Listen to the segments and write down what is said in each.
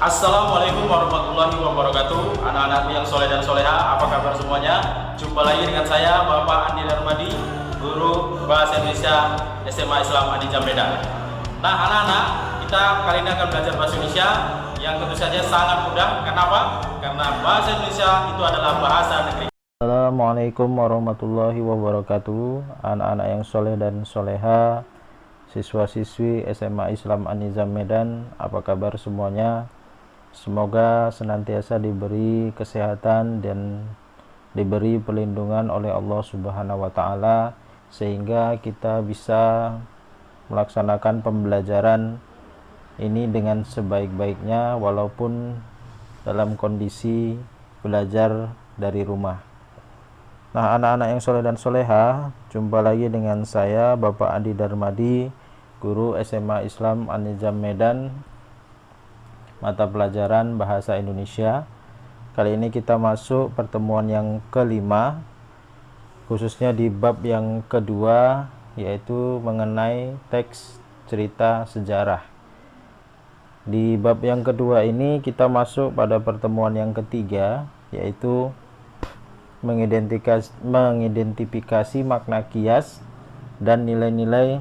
Assalamualaikum warahmatullahi wabarakatuh. Anak-anak yang soleh dan soleha, apa kabar semuanya? Jumpa lagi dengan saya Bapak Andi Darmadi, guru Bahasa Indonesia SMA Islam Adi Medan. Nah anak-anak, kita kali ini akan belajar Bahasa Indonesia yang tentu saja sangat mudah. Kenapa? Karena Bahasa Indonesia itu adalah bahasa negeri. Assalamualaikum warahmatullahi wabarakatuh. Anak-anak yang soleh dan soleha, siswa-siswi SMA Islam An-Nizam Medan, apa kabar semuanya? Semoga senantiasa diberi kesehatan dan diberi perlindungan oleh Allah Subhanahu wa Ta'ala, sehingga kita bisa melaksanakan pembelajaran ini dengan sebaik-baiknya, walaupun dalam kondisi belajar dari rumah. Nah, anak-anak yang soleh dan soleha, jumpa lagi dengan saya Bapak Andi Darmadi, guru SMA Islam An-Nizam Medan, mata pelajaran Bahasa Indonesia. Kali ini kita masuk pertemuan yang kelima, khususnya di bab yang kedua, yaitu mengenai teks cerita sejarah. Di bab yang kedua ini kita masuk pada pertemuan yang ketiga, yaitu mengidentifikasi makna kias dan nilai-nilai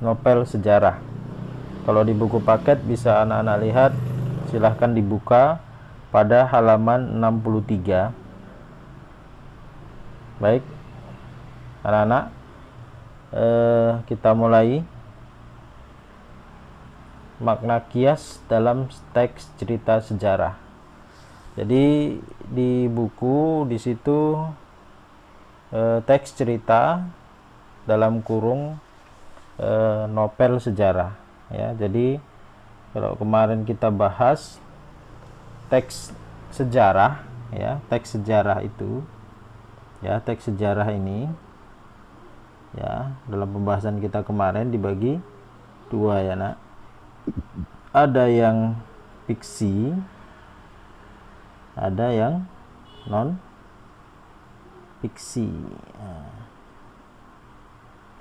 novel sejarah. Kalau di buku paket bisa anak-anak lihat, silahkan dibuka pada halaman 63. Baik anak-anak, kita mulai. Makna kias dalam teks cerita sejarah. Jadi di buku di situ teks cerita dalam kurung novel sejarah, ya. Jadi kalau kemarin kita bahas teks sejarah, ya, teks sejarah itu, ya, teks sejarah ini, ya, dalam pembahasan kita kemarin dibagi dua, ya nak. Ada yang fiksi, ada yang non fiksi.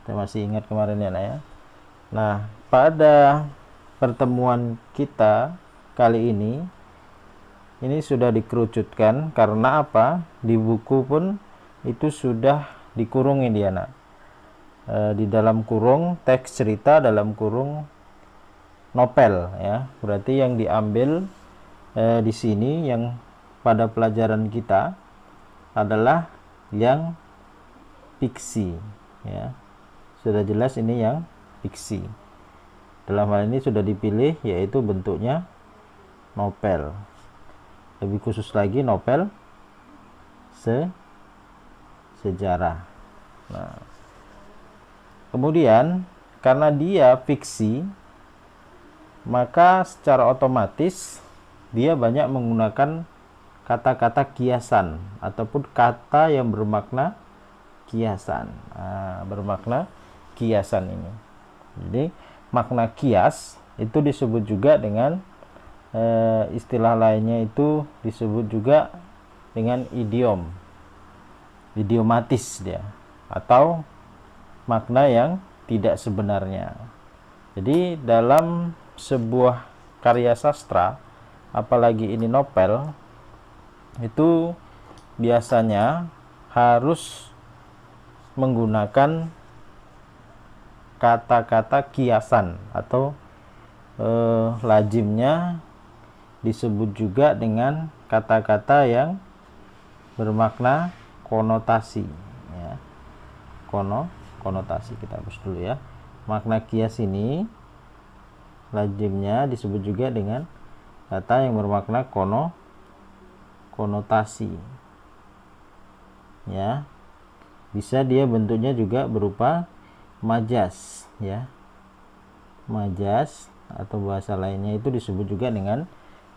Kita masih ingat kemarin, ya nak, ya. Nah, pada pertemuan kita kali ini sudah dikerucutkan. Karena apa? Di buku pun itu sudah dikurung ini, ya nak. Di dalam kurung teks cerita, dalam kurung novel, ya. Berarti yang diambil di sini yang pada pelajaran kita adalah yang fiksi, ya. Sudah jelas ini yang fiksi. Dalam hal ini sudah dipilih, yaitu bentuknya novel. Lebih khusus lagi novel sejarah. Nah, kemudian karena dia fiksi, maka secara otomatis dia banyak menggunakan kata-kata kiasan ataupun kata yang bermakna kiasan. Bermakna kiasan ini. Jadi makna kias itu disebut juga dengan istilah lainnya, itu disebut juga dengan idiom, idiomatis dia, atau makna yang tidak sebenarnya. Jadi dalam sebuah karya sastra, apalagi ini novel, itu biasanya harus menggunakan kata-kata kiasan atau lazimnya disebut juga dengan kata-kata yang bermakna konotasi, ya. Konotasi kita hapus dulu, ya. Makna kias ini lazimnya disebut juga dengan kata yang bermakna konotasi, ya. Bisa dia bentuknya juga berupa majas, ya. Majas atau bahasa lainnya itu disebut juga dengan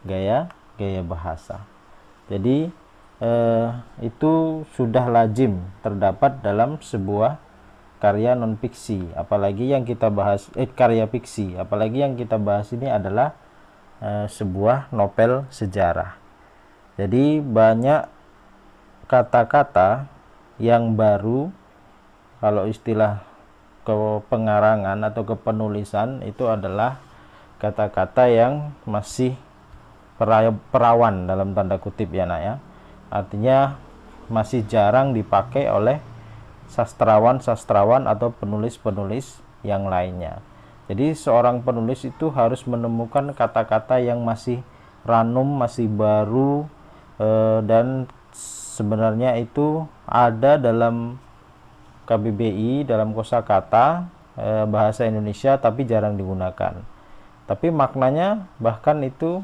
gaya bahasa. Jadi itu sudah lazim terdapat dalam sebuah karya non fiksi, apalagi yang kita bahas karya fiksi, apalagi yang kita bahas ini adalah sebuah novel sejarah. Jadi banyak kata-kata yang baru, kalau istilah kepengarangan atau kepenulisan itu adalah kata-kata yang masih perawan dalam tanda kutip ya nak ya. Artinya masih jarang dipakai oleh sastrawan-sastrawan atau penulis-penulis yang lainnya. Jadi seorang penulis itu harus menemukan kata-kata yang masih ranum, masih baru, dan sebenarnya itu ada dalam KBBI, dalam kosakata bahasa Indonesia, tapi jarang digunakan. Tapi maknanya bahkan itu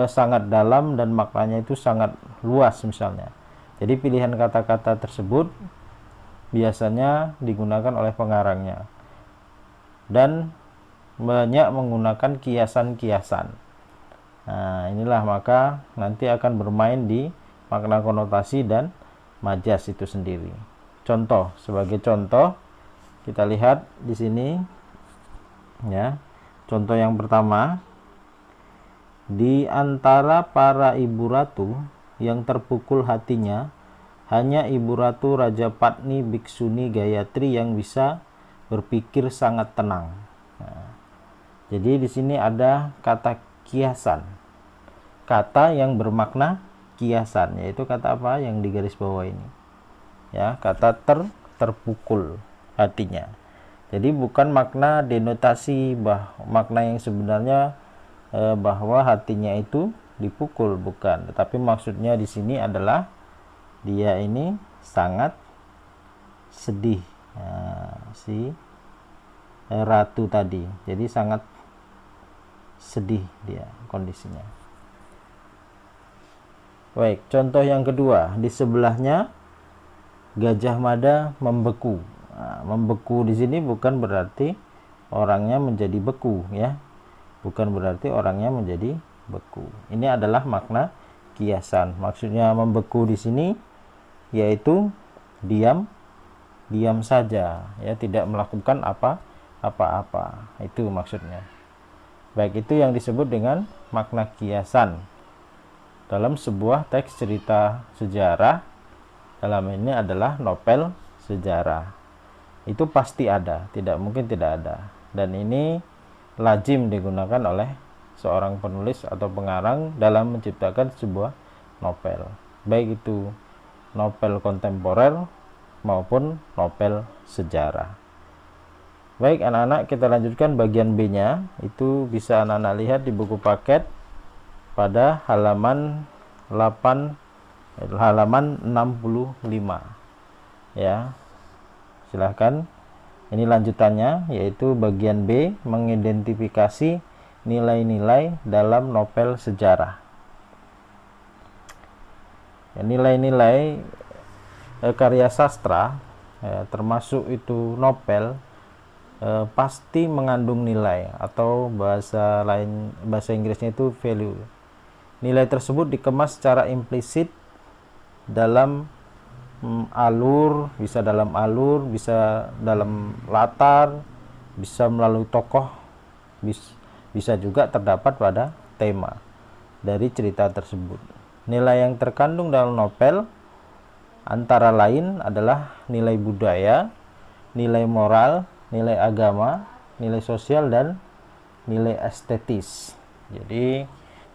sangat dalam dan maknanya itu sangat luas misalnya. Jadi pilihan kata-kata tersebut biasanya digunakan oleh pengarangnya dan banyak menggunakan kiasan-kiasan. Nah, inilah maka nanti akan bermain di makna konotasi dan majas itu sendiri. Contoh, sebagai contoh kita lihat di sini ya. Contoh yang pertama, di antara para ibu ratu yang terpukul hatinya, hanya ibu ratu Rajapatni Bhiksuni Gayatri yang bisa berpikir sangat tenang. Nah, jadi di sini ada kata kiasan, kata yang bermakna kiasan, yaitu kata apa yang di garis bawah ini ya, kata terpukul hatinya. Jadi bukan makna denotasi makna yang sebenarnya bahwa hatinya itu dipukul, bukan, tetapi maksudnya di sini adalah dia ini sangat sedih, si ratu tadi. Jadi sangat sedih dia kondisinya. Baik, contoh yang kedua, di sebelahnya Gajah Mada membeku. Nah, membeku di sini bukan berarti orangnya menjadi beku ya. Bukan berarti orangnya menjadi beku. Ini adalah makna kiasan. Maksudnya membeku di sini yaitu diam saja ya, tidak melakukan apa-apa. Itu maksudnya. Baik, itu yang disebut dengan makna kiasan dalam sebuah teks cerita sejarah. Dalam ini adalah novel sejarah. Itu pasti ada, tidak mungkin tidak ada. Dan ini lazim digunakan oleh seorang penulis atau pengarang dalam menciptakan sebuah novel, baik itu novel kontemporer maupun novel sejarah. Baik anak-anak, kita lanjutkan bagian B-nya. Itu bisa anak-anak lihat di buku paket pada halaman 65 ya. Silahkan, ini lanjutannya, yaitu bagian B, mengidentifikasi nilai-nilai dalam novel sejarah. Ya, nilai-nilai karya sastra termasuk itu novel pasti mengandung nilai, atau bahasa Inggrisnya itu value. Nilai tersebut dikemas secara implisit dalam alur, bisa dalam latar, bisa melalui tokoh, bisa juga terdapat pada tema dari cerita tersebut. Nilai yang terkandung dalam novel antara lain adalah nilai budaya, nilai moral, nilai agama, nilai sosial, dan nilai estetis. Jadi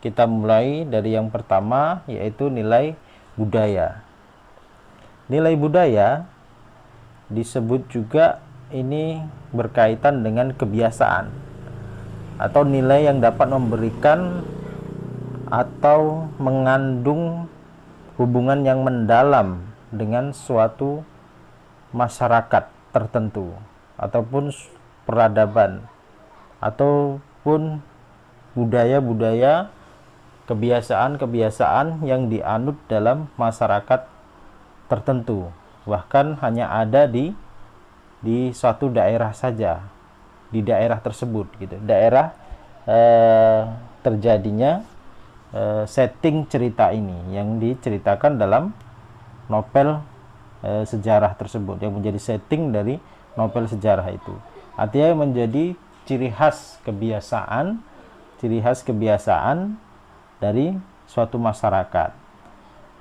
kita mulai dari yang pertama, yaitu nilai budaya. Nilai budaya disebut juga ini berkaitan dengan kebiasaan atau nilai yang dapat memberikan atau mengandung hubungan yang mendalam dengan suatu masyarakat tertentu ataupun peradaban ataupun budaya-budaya, kebiasaan-kebiasaan yang dianut dalam masyarakat tertentu, bahkan hanya ada di suatu daerah saja, di daerah tersebut gitu. Daerah terjadinya setting cerita ini yang diceritakan dalam novel sejarah tersebut, yang menjadi setting dari novel sejarah itu. Artinya menjadi ciri khas kebiasaan dari suatu masyarakat.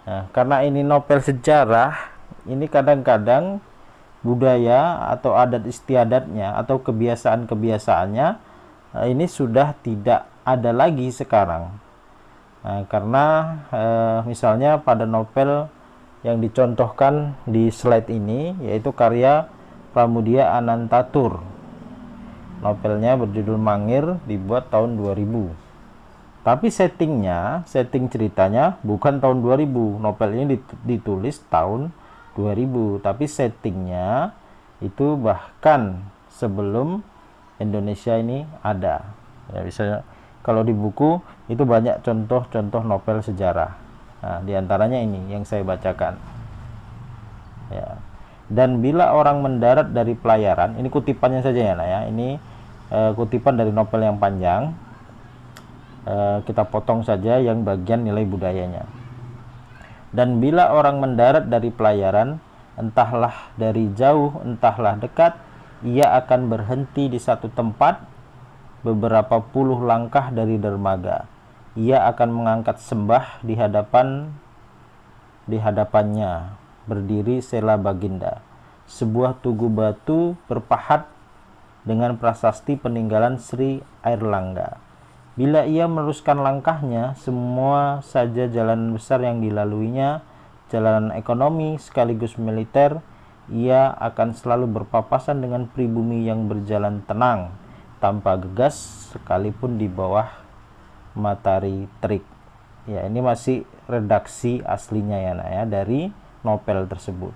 Nah, karena ini novel sejarah, ini kadang-kadang budaya atau adat istiadatnya atau kebiasaan-kebiasaannya ini sudah tidak ada lagi sekarang. Nah, karena misalnya pada novel yang dicontohkan di slide ini yaitu karya Pramudia Anantatur. Novelnya berjudul Mangir, dibuat tahun 2000. Tapi setting ceritanya bukan tahun 2000. Novel ini ditulis tahun 2000, tapi settingnya itu bahkan sebelum Indonesia ini ada. Ya, misalnya kalau di buku itu banyak contoh-contoh novel sejarah. Nah, diantaranya ini yang saya bacakan. Ya. Dan bila orang mendarat dari pelayaran, ini kutipannya saja ya, ya. Ini kutipan dari novel yang panjang. Kita potong saja yang bagian nilai budayanya. Dan bila orang mendarat dari pelayaran, entahlah dari jauh, entahlah dekat, ia akan berhenti di satu tempat beberapa puluh langkah dari dermaga. Ia akan mengangkat sembah di hadapannya berdiri Sela Baginda, sebuah tugu batu berpahat dengan prasasti peninggalan Sri Airlangga. Bila ia meneruskan langkahnya, semua saja jalan besar yang dilaluinya, jalanan ekonomi sekaligus militer, ia akan selalu berpapasan dengan pribumi yang berjalan tenang, tanpa gegas, sekalipun di bawah matahari terik. Ya, ini masih redaksi aslinya ya, nak, ya, dari novel tersebut.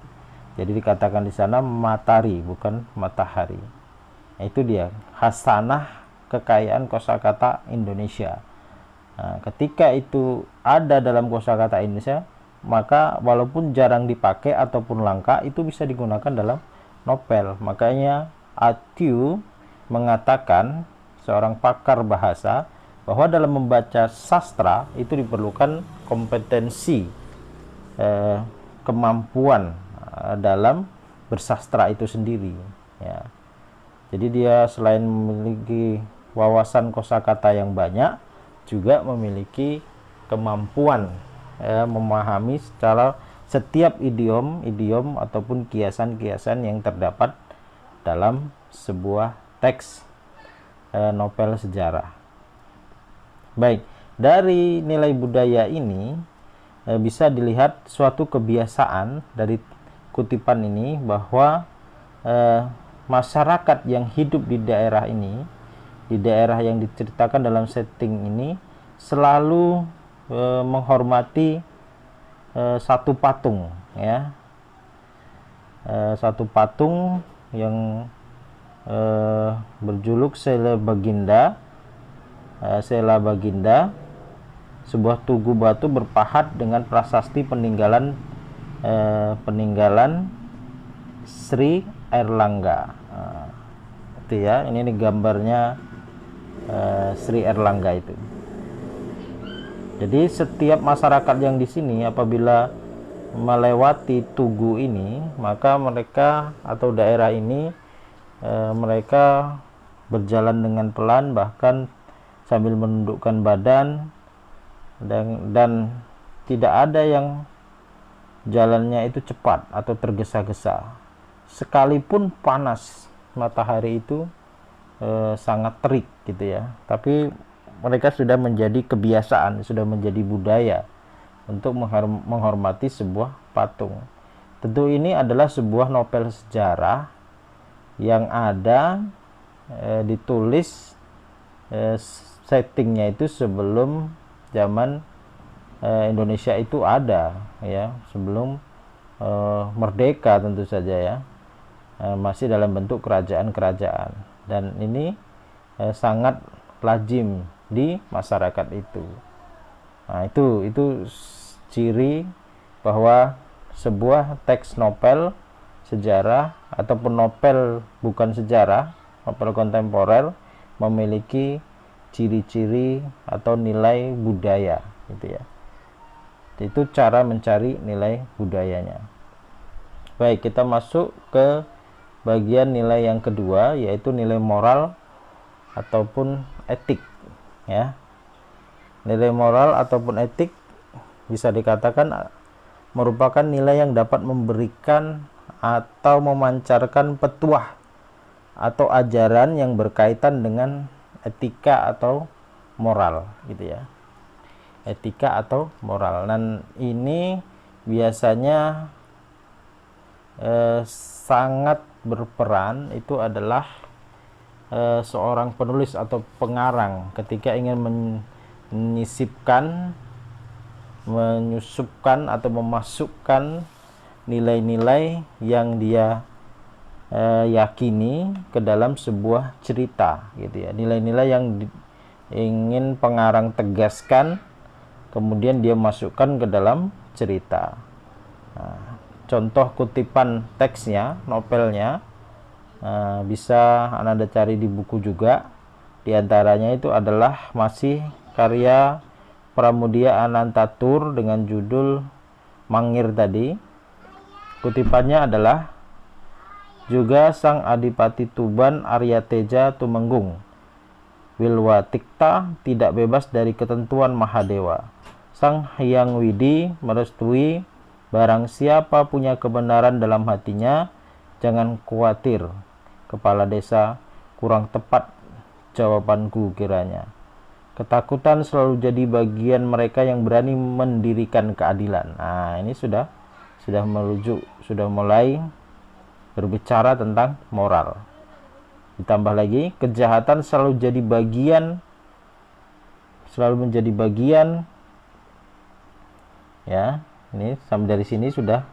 Jadi dikatakan di sana matahari, bukan matahari. Nah, itu dia khasanah kekayaan kosakata Indonesia. Nah, ketika itu ada dalam kosakata Indonesia, maka walaupun jarang dipakai ataupun langka, itu bisa digunakan dalam novel. Makanya Athieu mengatakan, seorang pakar bahasa, bahwa dalam membaca sastra itu diperlukan kompetensi, kemampuan dalam bersastra itu sendiri. Ya. Jadi dia selain memiliki wawasan kosakata yang banyak, juga memiliki kemampuan memahami secara setiap idiom ataupun kiasan-kiasan yang terdapat dalam sebuah teks novel sejarah. Baik, dari nilai budaya ini bisa dilihat suatu kebiasaan dari kutipan ini, bahwa masyarakat yang hidup di daerah ini, di daerah yang diceritakan dalam setting ini, selalu menghormati satu patung, ya, satu patung yang berjuluk Sela Baginda, sebuah tugu batu berpahat dengan prasasti peninggalan Sri Airlangga. Itu ya, ini gambarnya Sri Airlangga itu. Jadi setiap masyarakat yang di sini apabila melewati tugu ini, maka mereka atau daerah ini mereka berjalan dengan pelan, bahkan sambil menundukkan badan, dan tidak ada yang jalannya itu cepat atau tergesa-gesa. Sekalipun panas matahari itu sangat terik gitu ya, tapi mereka sudah menjadi kebiasaan, sudah menjadi budaya untuk menghormati sebuah patung. Tentu ini adalah sebuah novel sejarah yang ada ditulis settingnya itu sebelum zaman Indonesia itu ada, ya, sebelum merdeka tentu saja, ya, masih dalam bentuk kerajaan-kerajaan, dan ini sangat lazim di masyarakat itu. Nah, itu ciri bahwa sebuah teks novel sejarah ataupun novel bukan sejarah, novel kontemporer, memiliki ciri-ciri atau nilai budaya, gitu ya. Itu cara mencari nilai budayanya. Baik, kita masuk ke bagian nilai yang kedua, yaitu nilai moral ataupun etik, ya. Nilai moral ataupun etik bisa dikatakan merupakan nilai yang dapat memberikan atau memancarkan petuah atau ajaran yang berkaitan dengan etika atau moral, gitu ya. etika atau moral. Dan ini biasanya sangat berperan itu adalah seorang penulis atau pengarang ketika ingin menyusupkan atau memasukkan nilai-nilai yang dia yakini ke dalam sebuah cerita gitu ya. Nilai-nilai yang ingin pengarang tegaskan kemudian dia masukkan ke dalam cerita. Nah, contoh kutipan teksnya, novelnya bisa Anda cari di buku juga. Di antaranya itu adalah masih karya Pramudia Anantatur dengan judul Mangir tadi. Kutipannya adalah, juga sang Adipati Tuban Arya Teja Tumenggung Wilwatikta tidak bebas dari ketentuan Mahadewa. Sang Hyang Widi merestui barang siapa punya kebenaran dalam hatinya, jangan khawatir kepala desa, kurang tepat jawabanku kiranya. Ketakutan selalu jadi bagian mereka yang berani mendirikan keadilan. Nah, ini sudah mulai berbicara tentang moral. Ditambah lagi, kejahatan selalu menjadi bagian ya. Ini sampai dari sini sudah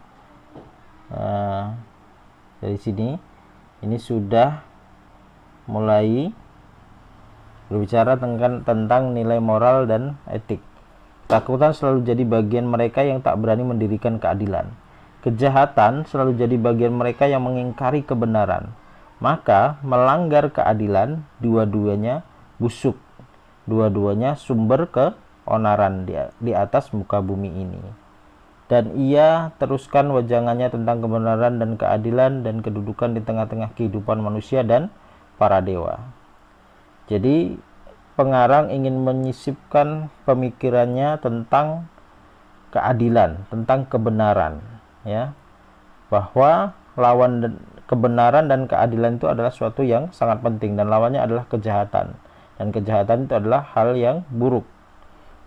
ini sudah mulai berbicara tentang nilai moral dan etik. Ketakutan selalu jadi bagian mereka yang tak berani mendirikan keadilan. Kejahatan selalu jadi bagian mereka yang mengingkari kebenaran. Maka melanggar keadilan dua-duanya busuk. Dua-duanya sumber keonaran di atas muka bumi ini. Dan ia teruskan wajangannya tentang kebenaran dan keadilan dan kedudukan di tengah-tengah kehidupan manusia dan para dewa. Jadi pengarang ingin menyisipkan pemikirannya tentang keadilan, tentang kebenaran, ya, bahwa kebenaran dan keadilan itu adalah suatu yang sangat penting dan lawannya adalah kejahatan. Dan kejahatan itu adalah hal yang buruk.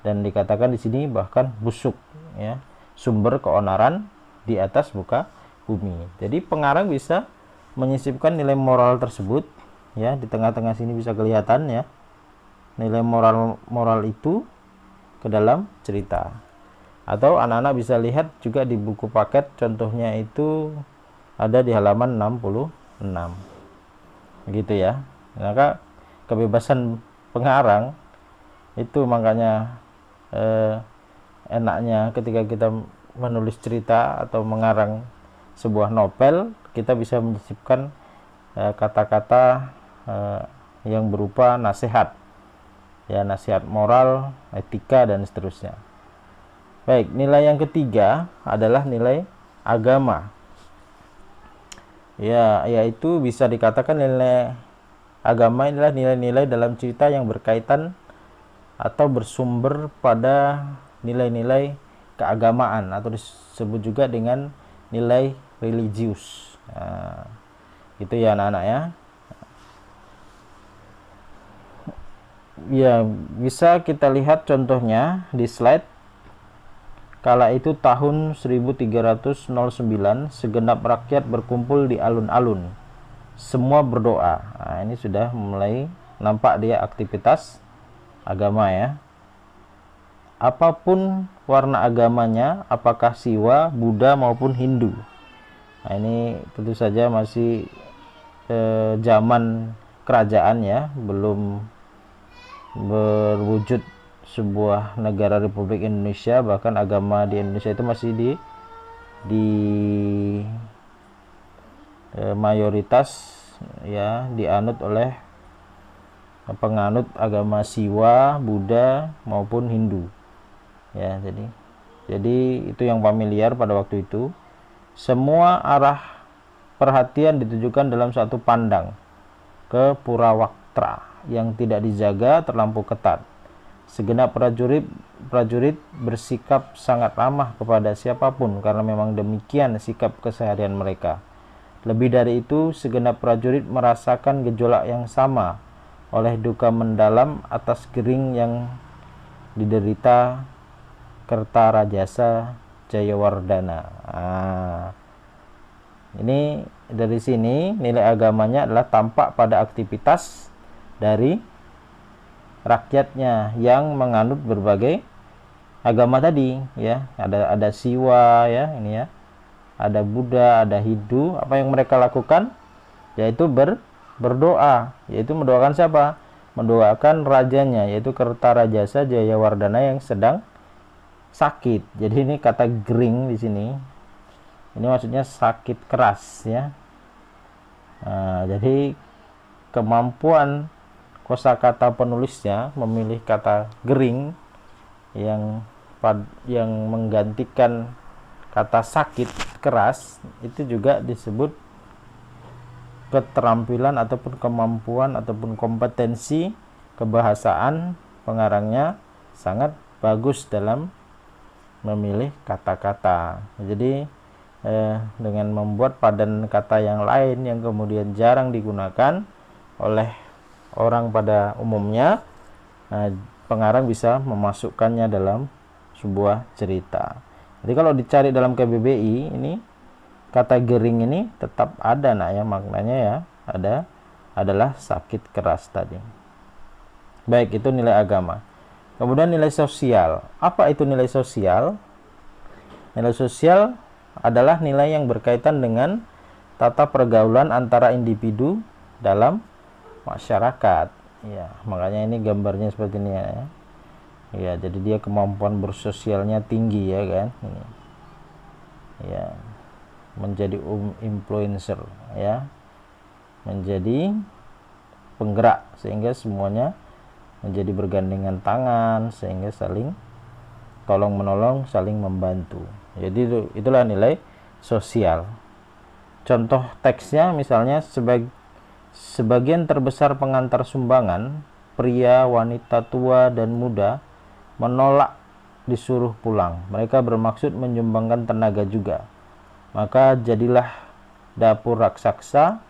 Dan dikatakan di sini bahkan busuk, ya, sumber keonaran di atas muka bumi. Jadi pengarang bisa menyisipkan nilai moral tersebut, ya, di tengah-tengah sini bisa kelihatan, ya, nilai moral itu ke dalam cerita. Atau anak-anak bisa lihat juga di buku paket, contohnya itu ada di halaman 66. Begitu ya. Maka kebebasan pengarang itu makanya enaknya ketika kita menulis cerita atau mengarang sebuah novel, kita bisa menyisipkan kata-kata yang berupa nasihat, ya, nasihat moral, etika dan seterusnya. Baik, nilai yang ketiga adalah nilai agama. Ya, yaitu bisa dikatakan nilai agama adalah nilai-nilai dalam cerita yang berkaitan atau bersumber pada nilai-nilai keagamaan atau disebut juga dengan nilai religius. Nah, gitu ya anak-anak ya. Ya, bisa kita lihat contohnya di slide. Kala itu tahun 1309, segenap rakyat berkumpul di alun-alun. Semua berdoa. Nah, ini sudah mulai nampak dia aktivitas agama, ya. Apapun warna agamanya, apakah Siwa, Buddha maupun Hindu. Nah, ini tentu saja masih zaman kerajaan, ya, belum berwujud sebuah negara Republik Indonesia. Bahkan agama di Indonesia itu masih di mayoritas, ya, dianut oleh penganut agama Siwa, Buddha maupun Hindu, ya. Jadi itu yang familiar pada waktu itu. Semua arah perhatian ditujukan dalam satu pandang ke Purawaktra yang tidak dijaga terlampau ketat. Segenap prajurit bersikap sangat ramah kepada siapapun karena memang demikian sikap keseharian mereka. Lebih dari itu, segenap prajurit merasakan gejolak yang sama oleh duka mendalam atas kering yang diderita Kertarajasa Jayawardana. Ini dari sini nilai agamanya adalah tampak pada aktivitas dari rakyatnya yang menganut berbagai agama tadi ya. Ada Siwa ya, ini ya. Ada Buddha, ada Hindu. Apa yang mereka lakukan? Yaitu berdoa, yaitu mendoakan siapa? Mendoakan rajanya, yaitu Kertarajasa Jayawardana yang sedang sakit. Jadi ini kata gering di sini. Ini maksudnya sakit keras ya. Jadi kemampuan kosakata penulisnya memilih kata gering yang menggantikan kata sakit keras itu juga disebut keterampilan ataupun kemampuan ataupun kompetensi kebahasaan pengarangnya sangat bagus dalam memilih kata-kata. Jadi dengan membuat padan kata yang lain yang kemudian jarang digunakan oleh orang pada umumnya, pengarang bisa memasukkannya dalam sebuah cerita. Jadi kalau dicari dalam KBBI ini kata gering ini tetap ada ya, maknanya ya adalah sakit keras tadi. Baik, itu nilai agama. Kemudian nilai sosial. Apa itu nilai sosial? Nilai sosial adalah nilai yang berkaitan dengan tata pergaulan antara individu dalam masyarakat. Ya, makanya ini gambarnya seperti ini ya. Ya, jadi dia kemampuan bersosialnya tinggi ya kan. Ini. Ya, menjadi influencer ya, menjadi penggerak sehingga semuanya menjadi bergandengan tangan sehingga saling tolong menolong, saling membantu. Jadi itulah nilai sosial. Contoh teksnya misalnya sebagian terbesar pengantar sumbangan, pria, wanita tua dan muda menolak disuruh pulang. Mereka bermaksud menyumbangkan tenaga juga. Maka jadilah dapur raksasa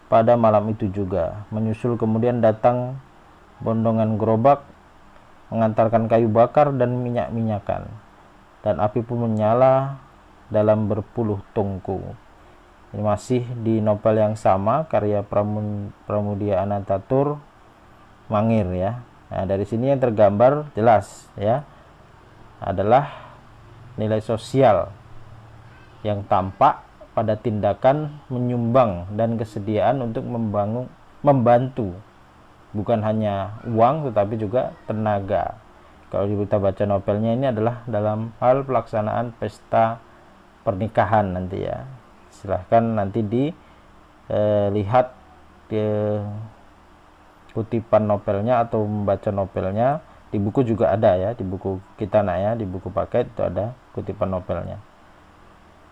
pada malam itu juga. Menyusul kemudian datang bondongan gerobak mengantarkan kayu bakar dan minyak-minyakan. Dan api pun menyala dalam berpuluh tungku. Ini masih di novel yang sama karya Pramudia Anantatur Mangir ya. Nah, dari sini yang tergambar jelas ya adalah nilai sosial yang tampak pada tindakan menyumbang dan kesediaan untuk membantu, bukan hanya uang tetapi juga tenaga. Kalau kita baca novelnya ini adalah dalam hal pelaksanaan pesta pernikahan nanti ya. Silahkan nanti dilihat kutipan novelnya atau membaca novelnya. Di buku juga ada ya, di buku kita ya, di buku paket itu ada kutipan novelnya.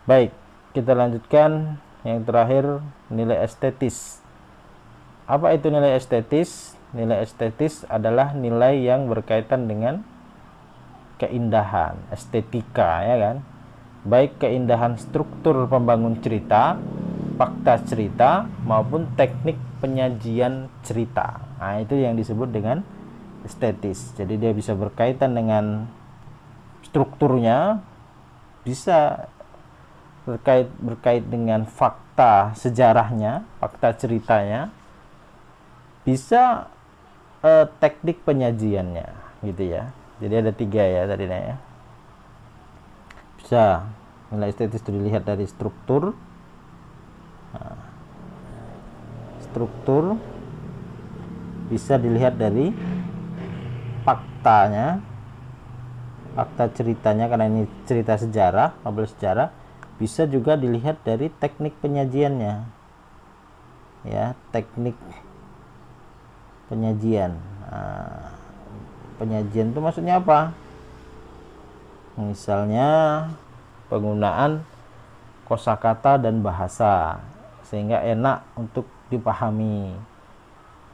Baik, kita lanjutkan yang terakhir, nilai estetis. Apa itu nilai estetis? Nilai estetis adalah nilai yang berkaitan dengan keindahan, estetika ya kan. Baik keindahan struktur pembangun cerita, fakta cerita maupun teknik penyajian cerita. Nah, itu yang disebut dengan estetis. Jadi dia bisa berkaitan dengan strukturnya, bisa berkait dengan fakta sejarahnya, fakta ceritanya, bisa teknik penyajiannya gitu ya. Jadi ada 3 ya tadinya ya. Bisa nilai estetis itu dilihat dari struktur. Nah, struktur bisa dilihat dari faktanya, fakta ceritanya karena ini cerita sejarah, novel sejarah. Bisa juga dilihat dari teknik penyajiannya ya, teknik penyajian. Nah, penyajian itu maksudnya apa? Misalnya penggunaan kosakata dan bahasa sehingga enak untuk dipahami.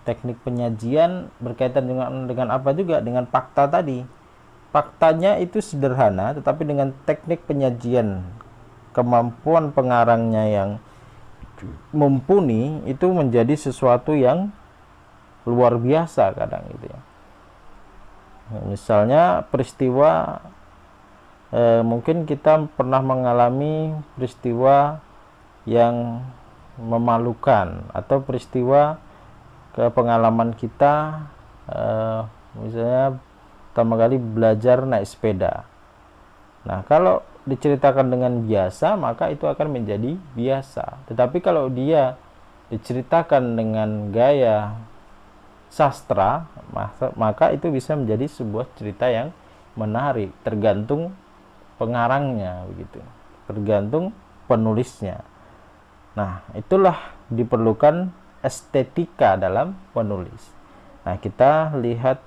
Teknik penyajian berkaitan dengan apa juga? Dengan fakta tadi. Faktanya itu sederhana, tetapi dengan teknik penyajian, kemampuan pengarangnya yang mumpuni itu menjadi sesuatu yang luar biasa kadang gitu ya. Misalnya peristiwa mungkin kita pernah mengalami peristiwa yang memalukan atau peristiwa pengalaman kita, misalnya pertama kali belajar naik sepeda. Nah, kalau diceritakan dengan biasa, maka itu akan menjadi biasa. Tetapi kalau dia diceritakan dengan gaya sastra, maka itu bisa menjadi sebuah cerita yang menarik, tergantung pengarangnya begitu, tergantung penulisnya. Nah, itulah diperlukan estetika dalam penulis. Nah, kita lihat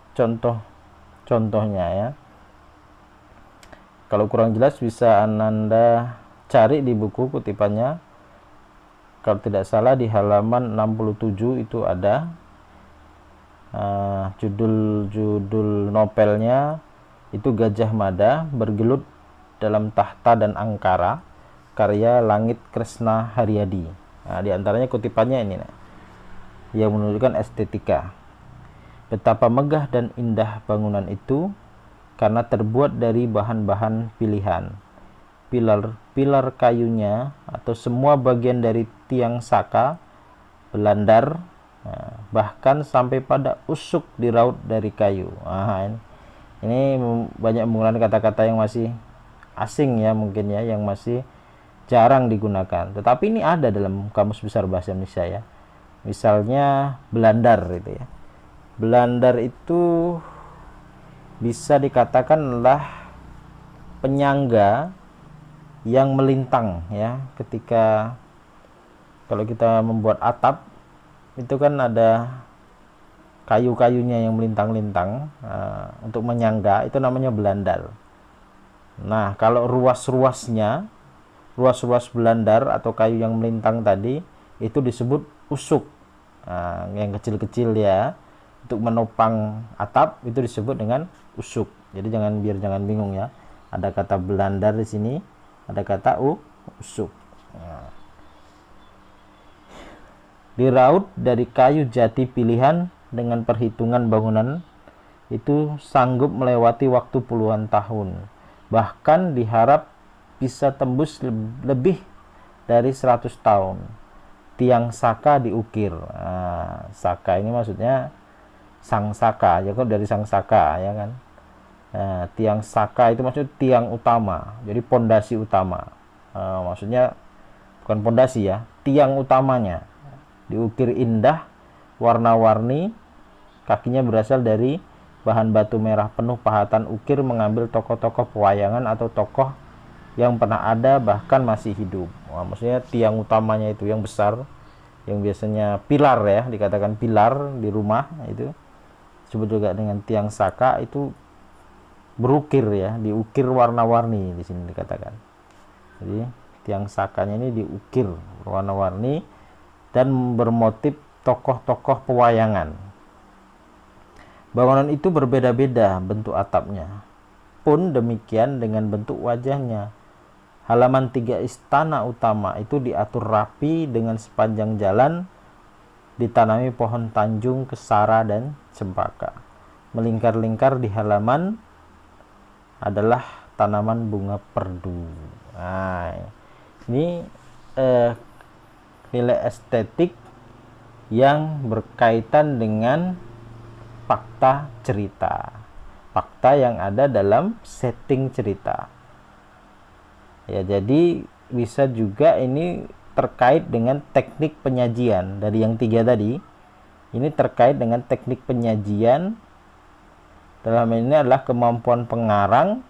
contohnya ya. Kalau kurang jelas bisa Anda cari di buku kutipannya. Kalau tidak salah di halaman 67 itu ada judul novelnya itu Gajah Mada Bergelut dalam Tahta dan Angkara, karya Langit Kresna Haryadi. Nah, di antaranya kutipannya ini, yang menunjukkan estetika. Betapa megah dan indah bangunan itu karena terbuat dari bahan-bahan pilihan. Pilar kayunya atau semua bagian dari tiang saka, belandar, bahkan sampai pada usuk diraut dari kayu. Ini banyak menggunakan kata-kata yang masih asing ya, mungkin ya, yang masih jarang digunakan. Tetapi ini ada dalam Kamus Besar Bahasa Indonesia ya. Misalnya belandar itu ya. Belandar itu bisa dikatakan adalah penyangga yang melintang ya. Ketika kalau kita membuat atap itu kan ada kayu-kayunya yang melintang-lintang, untuk menyangga itu namanya belandar. Nah, kalau ruas belandar atau kayu yang melintang tadi itu disebut usuk. Yang kecil-kecil ya, untuk menopang atap itu disebut dengan usuk. Jadi biar jangan bingung ya. Ada kata belandar di sini, ada kata usuk. Diraut dari kayu jati pilihan dengan perhitungan bangunan itu sanggup melewati waktu puluhan tahun. Bahkan diharap bisa tembus lebih dari 100 tahun. Tiang saka diukir. Saka ini maksudnya sang saka, ya kan, dari sang saka ya kan. Tiang saka itu maksudnya tiang utama. Jadi pondasi utama. Maksudnya bukan pondasi ya, tiang utamanya. Diukir indah, warna-warni, kakinya berasal dari bahan batu merah penuh pahatan ukir, mengambil tokoh-tokoh pewayangan atau tokoh yang pernah ada bahkan masih hidup. Maksudnya tiang utamanya itu yang besar, yang biasanya pilar ya, dikatakan pilar di rumah itu disebut juga dengan tiang saka, itu berukir ya, diukir warna-warni di sini dikatakan. Jadi tiang sakanya ini diukir warna-warni dan bermotif tokoh-tokoh pewayangan. Bangunan itu berbeda-beda bentuk atapnya, pun demikian dengan bentuk wajahnya. Halaman 3 istana utama itu diatur rapi dengan sepanjang jalan ditanami pohon tanjung, kesara, dan cempaka. Melingkar-lingkar di halaman adalah tanaman bunga perdu. Ini nilai estetik yang berkaitan dengan fakta cerita, fakta yang ada dalam setting cerita ya. Jadi bisa juga ini terkait dengan teknik penyajian. Dari yang 3 tadi, ini terkait dengan teknik penyajian. Dalam ini adalah kemampuan pengarang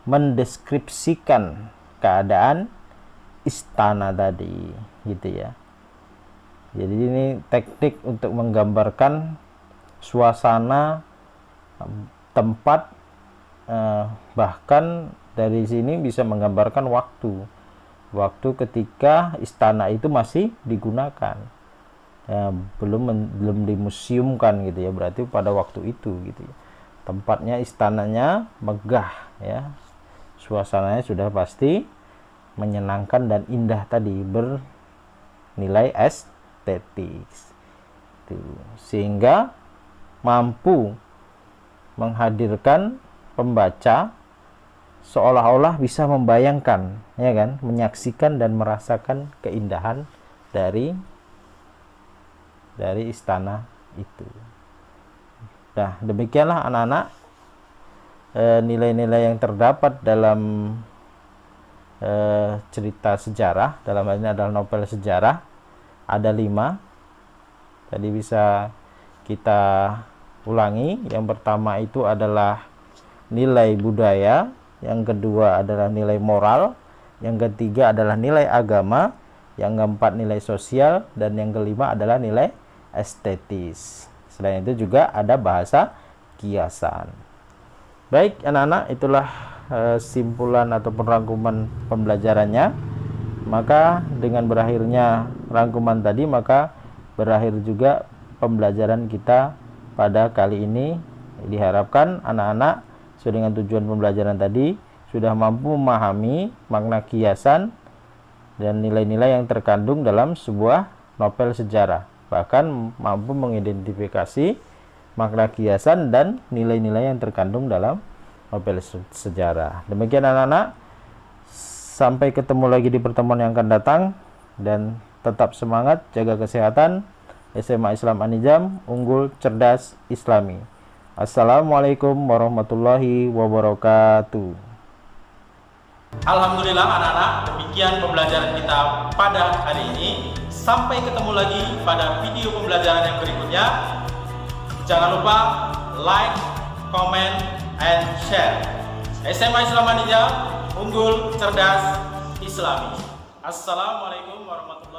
mendeskripsikan keadaan istana tadi gitu ya. Jadi ini teknik untuk menggambarkan suasana tempat, bahkan dari sini bisa menggambarkan waktu ketika istana itu masih digunakan ya, belum dimuseumkan gitu ya, berarti pada waktu itu gitu ya. Tempatnya, istananya megah ya, suasananya sudah pasti menyenangkan dan indah tadi, bernilai estetik sehingga mampu menghadirkan pembaca seolah-olah bisa membayangkan, ya kan, menyaksikan dan merasakan keindahan dari istana itu. Nah, demikianlah anak-anak nilai-nilai yang terdapat dalam cerita sejarah, dalam hal ini adalah novel sejarah. Ada 5. Tadi bisa kita ulangi. Yang pertama itu adalah nilai budaya, yang kedua adalah nilai moral, yang ketiga adalah nilai agama, yang keempat nilai sosial, dan yang kelima adalah nilai estetis. Selain itu juga ada bahasa kiasan. Baik anak-anak, itulah simpulan atau rangkuman pembelajarannya. Maka dengan berakhirnya rangkuman tadi, maka berakhir juga pembelajaran kita pada kali ini. Diharapkan anak-anak sesuai dengan tujuan pembelajaran tadi sudah mampu memahami makna kiasan dan nilai-nilai yang terkandung dalam sebuah novel sejarah, bahkan mampu mengidentifikasi makna kiasan dan nilai-nilai yang terkandung dalam novel sejarah. Demikian anak-anak, sampai ketemu lagi di pertemuan yang akan datang, dan tetap semangat, jaga kesehatan. SMA Islam An-Nizam, unggul, cerdas, islami. Assalamualaikum warahmatullahi wabarakatuh. Alhamdulillah anak-anak, demikian pembelajaran kita pada hari ini. Sampai ketemu lagi pada video pembelajaran yang berikutnya. Jangan lupa like, comment, and share. SMA Islam An-Nizam, unggul, cerdas, islami. Assalamualaikum warahmatullahi wabarakatuh.